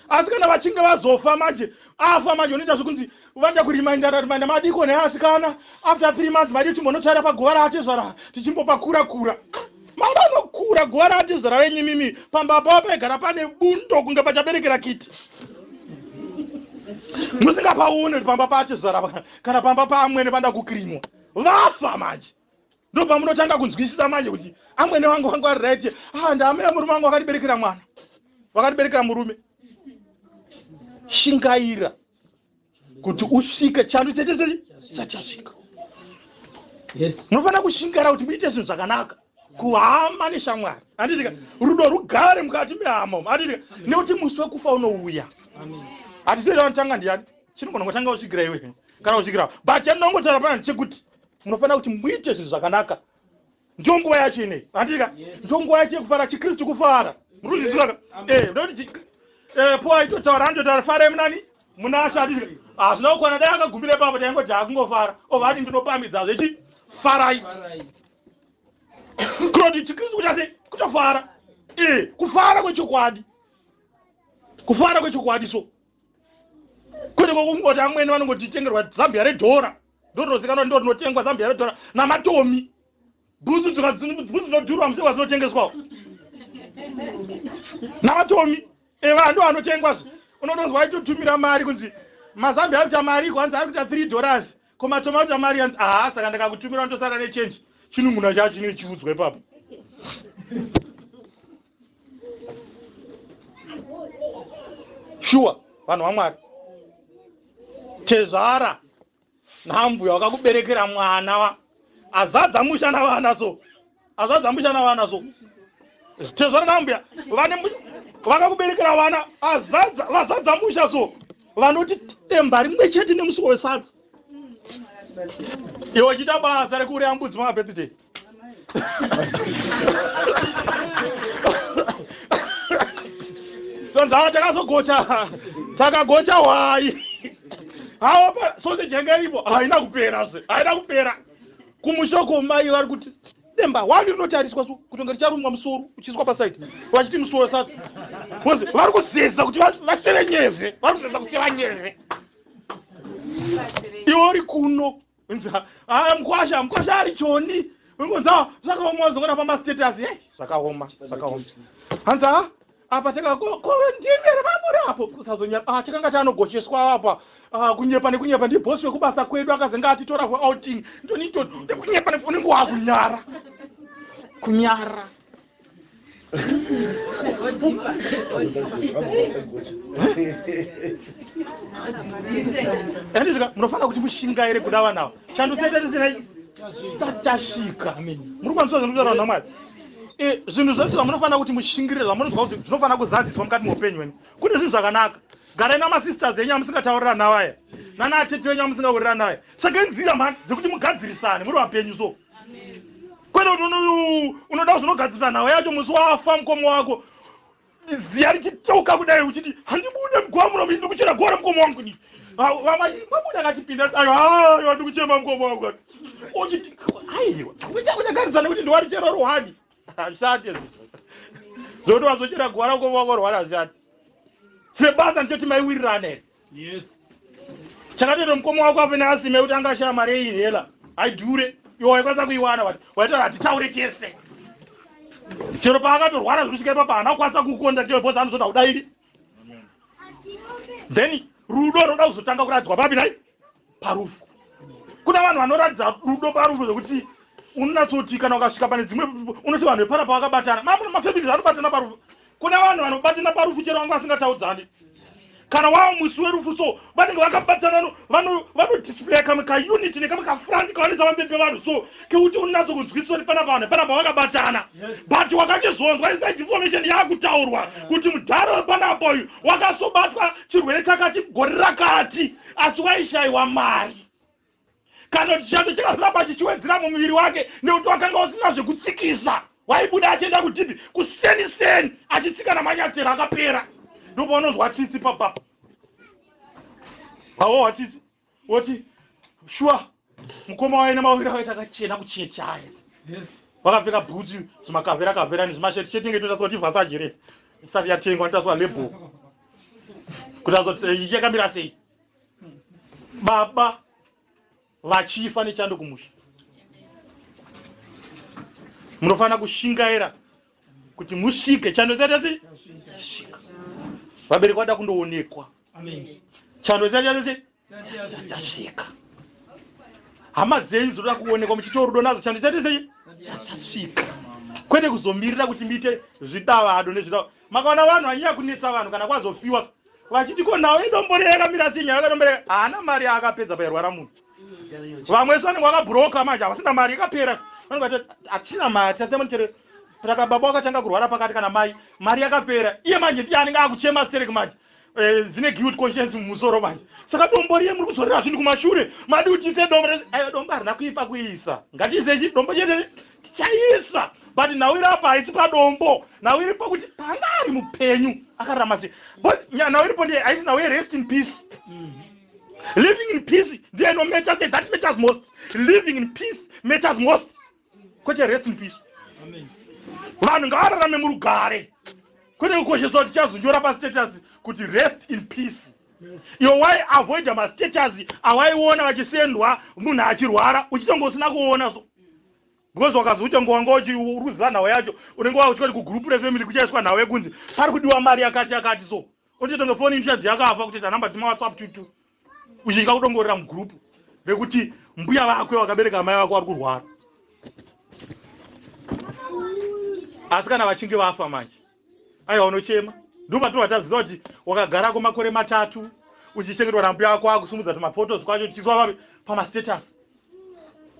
Asi kana vachinge vazofa manje afa manje unoita zvekunzi vacha kurimainda madiko neasikana after 3 months mari timbonotsvaira paguva raTezvara tichimbopakura mavanokura guva raTezvara venyimimi pamba pavo paigara pane bundo kunge pachaberekera kiti musingapaone kuti pamba paTezvara kana pamba paamwene panda kukirimwa vafa manje ndobva munotanga kunzwisisa manje kuti amwene vangu ari right ndame murume wangu wakatiberekera mwana wakatiberekera murume. Shingaira kuti usvike chando chete chachasvika. Munofanira kushingaira kuti muite zvinhu zvakanaka kuhama neshamwari handitika rudo rugare mukati mehama handitika nekuti musi wekufa unouya hatisei vanotanga ndiani chinogona kutanga usvikira iwe kana usvikira but chandinongotaura pana chekuti munofanira kuti muite zvinhu zvakanaka ndiyo nguva yacho inei handitika ndiyo nguva yacho yekufara chiKristu kufara muri kuzvinzwa nekuti po aitotaura andotaura farai munani munasha handitika hazvina kukwana dai akagumire papo taingoti akungofara obva ati ndinopamidza zvechi farai kuroti chiKristu kuchase kutofara kufara kwechokwadi so kwete kwokungoti amweni vanongoti tengerwa zambia redhora ndorozikanwa ndo rinotengwa zambia redhora namatomi bhutsu dzinodhurwa musekwa dzinotengeswawo namatomi vanhu vanotengwazve unotozwa aitotumira mari kunzi mazambia ari kuita mari kwanzi ari kuita $3 komatoma kuita mari yanzi saka ndakakutumira ndosara nechenji chinun'una chacho chinenge chiudzwa ipapo. Shuwa vanhu vaMwari Tezvara nhambwe wakakuberekera mwana azadza musha navana so Tezvara nhambwe vakakuberekera vana vazadza musha so vanoti demba rimwe chete nemusuwo wesadza iwe uchiita basa rekuuraya mbudzi mabirthday sonzava takagocha hwai hawa sausage yanga iripo haina kupera kumushoko mai vari kuti demba wani rinotariswa kutonga richarumwa musoro uchiswa pasaidi vachiti musuwo wesadza vari kuzeza kuti vasere nyeve iwo uri kuno mkwasha ari choni ungonza zvakaoma zongona pamastatus zvakaoma hanza apa ndingere vamurapo kusazonya takanga tanogocheswa apa kunyepa nekunyepa ndibhosi wekubasa kwedu akazenga atitora for outing ndonito nekunyepa unenge wakunyara kunyara andizika munofanira kuti mushingaire kuda vanavo chando chaita tisina chasvika muri kwanisa zvinokutaura namwari zvinhu zvacho zvamunofanira kuti mushingirire zvamunonzwa kuti zvinofanira kuzadziswa mukati muupenyu wenu kune zvinhu zvakanaka garai namasisters enyu amusingataurira navo aya nanaatete wenyu amusingawirira naye tsvakai nzira mani dzekuti mugadzirisane muri vapenyu so kwete kuti unoda kuzvinogadzirisa nawo yacho musi wafa mukomo wako ziya richiteuka kudai uchiti handibude mugwamuno ndiri kuchera gora mukomo wangu ni vabuda akachipinda aiwa ndiri kuchema mukomo wangu uchiti aiwa uchagarisana kuti ndiwarichera ruhani hazvishati zvokuti wazochera gora mukomo wako ruhani hazvishati tine basa ndichoti maiwirirana here Yes. chakatoita mukomo wako apena asime kuti angashaya mari yeihela aidhure iwo waikwanisa kuiwana waitaura hatitaure chese chero paakatorwara zvikusvika ipapa haana kukwanisa kukonda tiyo bhozi anozoda kudairi then rudo roda kuzotanga kuradzwa papi nai parufu kuna vanhu vanoratidza rudo parufu zvokuti unonatsoti kana ukasvika pane dzimwe unoti vanhu vepara pavakabatana mafamilies anobatana parufu kuna vanhu vanobatana parufu chero vanga vasingataudzani kana wava musi werufu so vanenge vakabatana vanodisplaya kamwe kaunity nekamwe kafrandi kavaneza vambepe vanhu so kekuti unatso kunzwisisa kuti pana vanhu vakabatana but wakachizonzwa inside information yaakutaurwa kuti mudharo wepanapo uyu wakasobatwa chirwere chakati gore rakati asi waishayiwa mari kana kuti chando chakazoramba chichiwedzera mumuviri wake nekuti wakanga usina zvekutsikisa waibuda achienda kudhipi kuseniseni achitsika namanyatsero akapera ndopaunozwa tsitsi papapa hawo tsitsi woti shua mukoma waina mawiri akaita akachena kuchechaya vakapfeka bhutsi zvimakavhera nezvimasheti chetinge toita kuti vhasajire isati yatengwa ndotaswa lebo kuti azoti yakamira sei baba vachifa nechando kumusha munofanira kushingaira kuti musvike chando chaitasi shika vabereki vada kundoonekwa chando chachasvika hama dzenyu dzinoda kuonekwa muchitora rudo nadzo chando chaitasi chachasvika kwete kuzomirira kuti mbiite zvidavado nezvidavado makaona vanhu vanyanya kunetsa vanhu kana kwazofiwa vachiti ko nawo idombori yakamira sei nyaya yakadomboreka haana mari yaakapedza pairwara munhu vamwe so vanenge vakabhuroka manje havasina mari yakapera vanenge hatina mari tasemunichere saka baba wakatanga kurwara pakati kana mai mari yakapera iye manje ndiye anenge akuchema stereki manje dzine guilt conscience mumusoro manje saka dombori yemuri kuzorera zvinhu kumashure madi utiise dombo ayo dombo harina kuipa kuisa ngatiisechi dombo chete tichaisa but nhawiri apa haisi padombo nhawiri pakuti panga ari mupenyu akararama sei nhawiripo ndiye haisi nhau rest in peace living in peace ndiye no matters that matters most living in peace matters most kwete rest in peace vanhu ngavararame murugare kwete kukoshesa kuti chazonyora pastatus kuti rest in peace iwo waiavoida mastatus awaiona vachisendwa munhu achirwara uchitonge usina kuona so because wakazoita ngowanga uchiruziva nhau yacho unenge wakuti kugrupu refamily kuchaiswa nhau yekunzi pari kudiwa mari yakati so uchitonge foni inchazi yakafa kuti tanamba timawhatsapp tutu uchika kutongorera mugrupu rekuti mbuya vakwe wakabereka mai vako vari kurwara asi kana vachinge vafa manje aiwa unochema ndopatova taziva kuti wakagarako makore 3 uchichengetwa nambuya vako akusumudza tumafotos kwacho tichiiswa pamastatus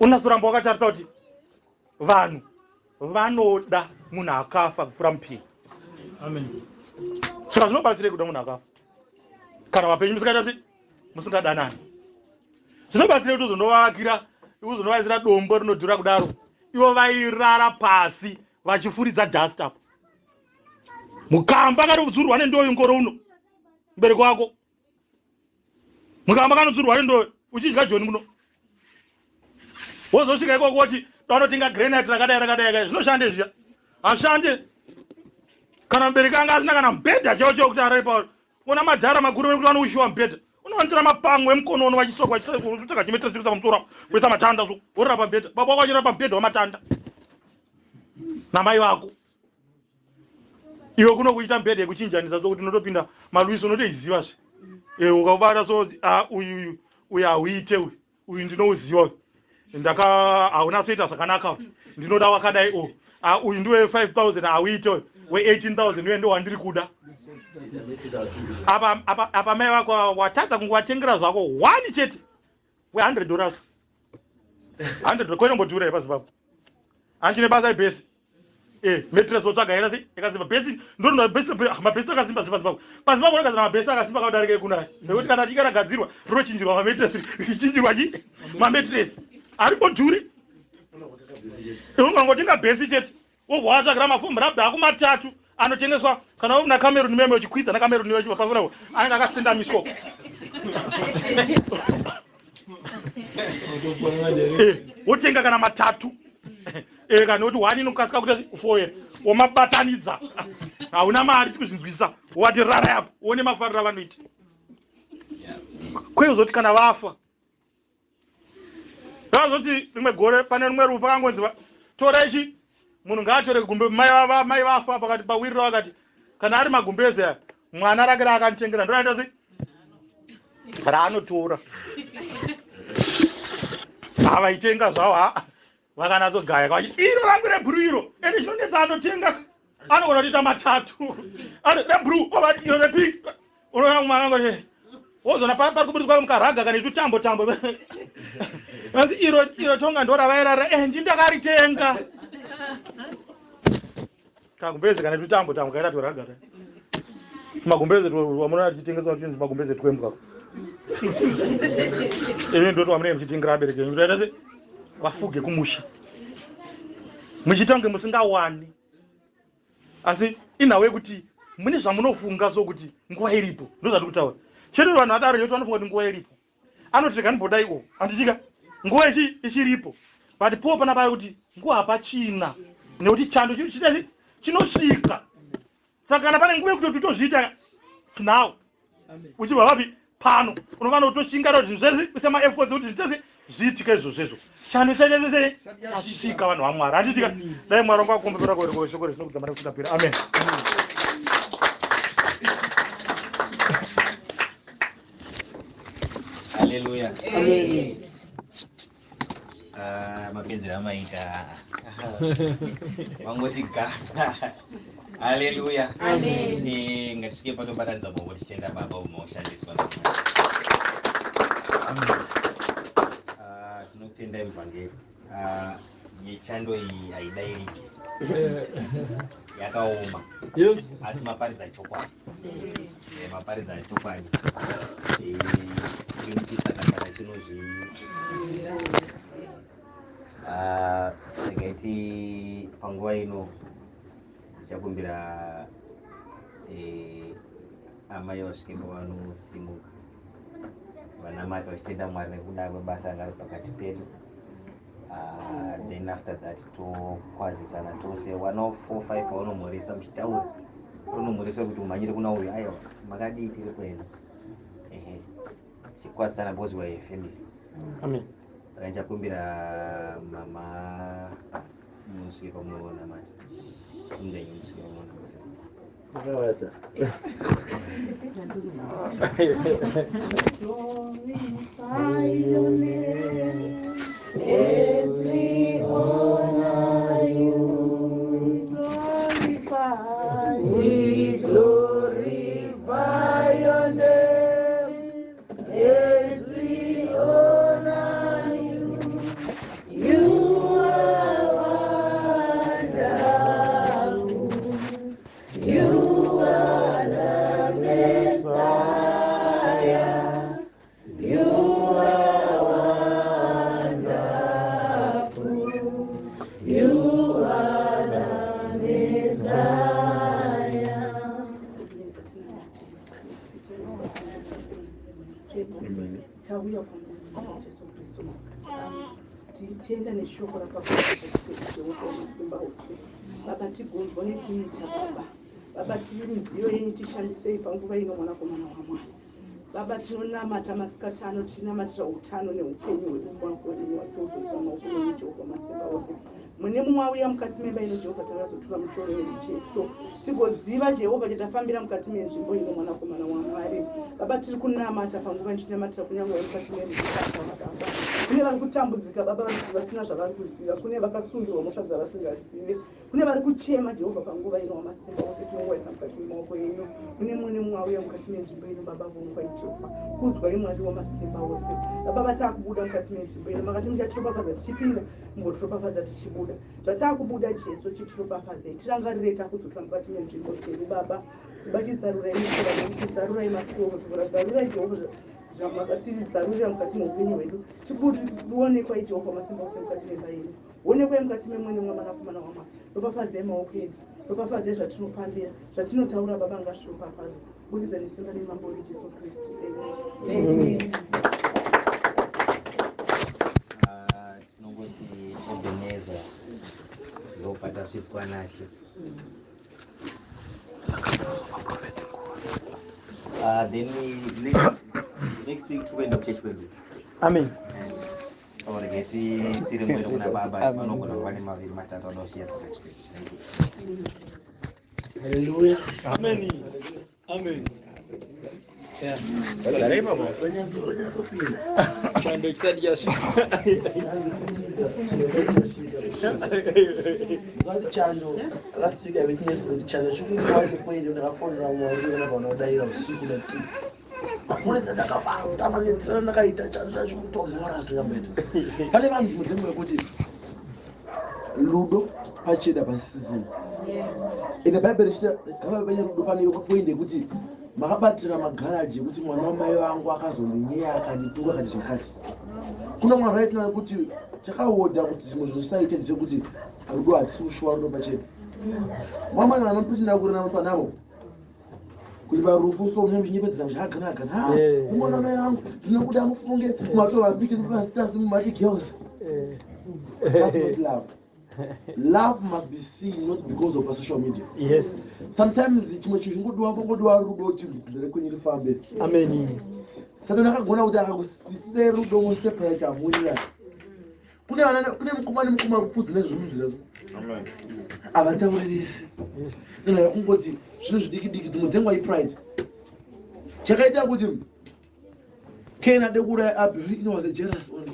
unasoramba wakatarisa kuti vanhu vanoda munhu akafa kupfuura mupenyu saka zvinobatsirei kuda munhu akafa kana vapenyu musikaita sei musingadanani zvinobatsirei kuti uzondovakira uzonovaisira dombo rinodhura kudaro ivo vairara pasi vachifuridza dust up mukamba kanodzurwa nendoyo ngoro uno mbereko wako mukamba kanodzurwa nendoyo uchidya joni muno wozosvika ikoko kuti daunotenga grenade rakadai zvinoshande zviya hazvishande kana mubereki anga asina kana mubhedha chavo chavo kuti arari pauri ona madhara makuru ekuti vanoushiwa mubhedha unowanitira mapangwe emukonono vachisokwa chitsaka chimetresa pamusoro kuisa matanda so worora pamubhedha baba wako vachirora pamubhedha wamatanda namai vako iwe kuno kuita mbedha yekuchinjanisa sokuti unotopinda maluisi unotoiziva zve ukabata so uyu auite uyu ndinouziva hauna kuita zvakanaka ndinoda wakadai uyu ndiwe 5,000 auite we18,000 uye ndowandiri kuda apa mai vako watadza kungowatengera zvako 1 chete we$100 100 kwenombodhura pasi papo hanchine basa ibhesi metres wotsvaga hera sei yakasimba bhesi ndondoda mabhesi akasimba zvepasi papo pasi papo rekazana mabhesi akasimba kaudarike kunai nekuti kana tikaragadzirwa rinochinjirwa mametres richinjirwa mametres haribodhuri ungangotenga bhesi chete wobva watsvagira mafombo rabda ako 3 anotengeswa kana una Cameroon meme uchikwidza na Cameroon wechi vakafuna anenge akasendamiswa wotenga kana 3 kana kuti 1 inokasika kuti 4 womabatanidza hauna mari tikuzvinzwisa wati rara yapo uone mafariro avanoita kwezoti kana vafa zvazoti rimwe gore pane rimwe rufu akangonzi tora ichi munhu ngaatore gumbe mai vafa pakati pawirira wakati kana ari magumbezi aya mwana rake raakanditengera ndonaita sei raanotora avaitenga zvavo vakanatsogaya kavati iro rangu rebhuru iro ende chinonetsa anotenga anogona kuita 3 rebhuru ovati iro repink unoona mwana wozona pari kuburiswa mukaraga kana itutambo asi iro tonga ndoravairara ndindakaritenga kagumbezi kana tutambo kaira toragara magumbezi wamunoona tichitengeswa chinzi magumbezi twembwa ini ndoti wamunenge muchitengera abereki enyu toita se vafuge kumusha muchitange musingawani asi inhawe kuti mune zvamunofunga sokuti nguva iripo ndozvati kutaura chete vanhu vadaro nekuti vanofunga kuti nguva iripo anoti reganibhodaiwo handichika nguva ichiripo but po pana pari kuti nguva hapachina nekuti chando chinosvika saka kana pane nguva yekuti tozviita now uchibva vapi pano unofanira kutoshinga kuti zvinhu zvese semaefforts kuti zvitese zviitike izvozvezvo chando chachese chasvika vanhu vamwari handichika dai mwari wangu akombepera kuvereko shoko resinokudza kusvika amen. Haleluya. Mapenzera amaita wangoti ga. Haleluya. Ngatisike patobatanidza maoko tichienda baba unoshandiswa tinotenda evhangeri yechando iyi haidairiki yakaoma asi maparidza chokwadi maparidza chokwadi chimuchisakasaka ndingaiti panguva ino tichakumbira amai vasvike pavanosimuka vanamai vachitenda mwari nekuda kwebasa ranga riri pakati pedu. Then after that tokwazisana tose 145 vaunomhoresa muchitaura unomhoresa kuti umhanyire kuna uyu aiwa makadii tiri kwenu chikwazisana because we are a family. Amen. Saka ndichakumbira mama musvike pamunoona mati umdenyu musvike pamunoona mati Glorify your name, yes, we honor you. We glorify your name, yes, we honor you. You are wonderful. You are the Messiah. You are wonderful. You are the Messiah. Tauya pamoja Yesu Kristo maskati. Titenda neshoko rakakosha Baba tigonzwa nekuita Baba. Baba tiri midziyo yenyu tishandisei panguva ino mwanakomana waMwari. Baba tinonamata masikati ano tinamatira utano neupenyu hwedu kwako ino watogesa maoko nemuJehovha masimba ose. mune mumwe auya mukati memba ino Jehovha takazotura mutoro wejesu tigoziva Jehovha chatafambira mukati menzvimbo ino mwanakomana waMwari. Baba tiri kunamata panguva ichinamatira kunyange mukati memuzvikaaakamba kune vari kutambudzika Baba vasina zvavari kuziva, kune vakasungiwa mhosva dzavasingazivi, kune vari kuchema Jehovha panguva ino Wamasimba Ose tinongoisa mukati memaoko enyu. Kune mune mumwe auya mukati menzvimbo ino Baba vongai Jehovha kudzwai Mwari Wamasimba Ose. Baba vatakubuda mukati menzvimbo ino makati muchatiropafadza tichipinda mugotiropafadza tichibuda zvatakubuda Jesu chitiropafadzai tirangarire takudzokera mukati menzvimbo dzedu Baba batizarurai misora mutizarurai masoro zarurai Jehovha zvamakatizarurira mukati meupenyu hwedu tikuonekwa Jehovha Wamasimba Ose mukati memba yedu, onekwai mukati memwene mwanakomana waMwari. Ropafadzai maoko edu, ropafadzai zvatinopambira zvatinotaura Baba ngazviropafadzwe budidza nesimba nemambo wedu Jesu Kristu. Amen. Tinongoti Ebenezer ndopata svitswa nashe. Then next week toenda kuchechi kwedu. Amen. Orege siri mwendo kuna baba vanogona kuva nemaviri matatu anoshiya pakati pedu. Hallelujah. Amen. Amen. Yeah. Vagarei baba. Chando chitadiasha. Ngati chando last week I witnessed kuti chando chikuwaje kwende ndakafonera Mwari vanodaira usiku na timu. Akuna ndakabata manje ndakaita chando chacho kutonhora singamboita. Pane vanhu mudzimwe kuti ludo pacheda pasizini. Ine Bible ichita kama penye rudo pane kwende kuti makabatira magaraji kuti mwana wamai vangu akazondinyeya akandituka kati zvakati. Kuna mwana waitina kuti chakaoda kuti zvimwe zvisaite ndechekuti rudo hatisushwa rudo pachena. Mama vanopinda kurina mupanavo kuti parufu so muzvinyepedzera zvakagana mwana wamai vangu zvinokuda mufunge matora vapiki mumasters mumati girls. That's not love. Love must be seen not because of a social media. Yes. Sometimes chimwe chinhu chingodiwa rudo chibvire kwenye rifambe. Amen. Saka ndakagona kuti akakusise rudo museparate amunira. Kune mukuma kupfudza nezvinhu zvezvo. Amen. Avatauririsi. Nena kungoti zvinhu zvidiki dzimwe dzenguva ipride. Chakaita kuti Cain ade kuuraya Abel, he was a jealous one.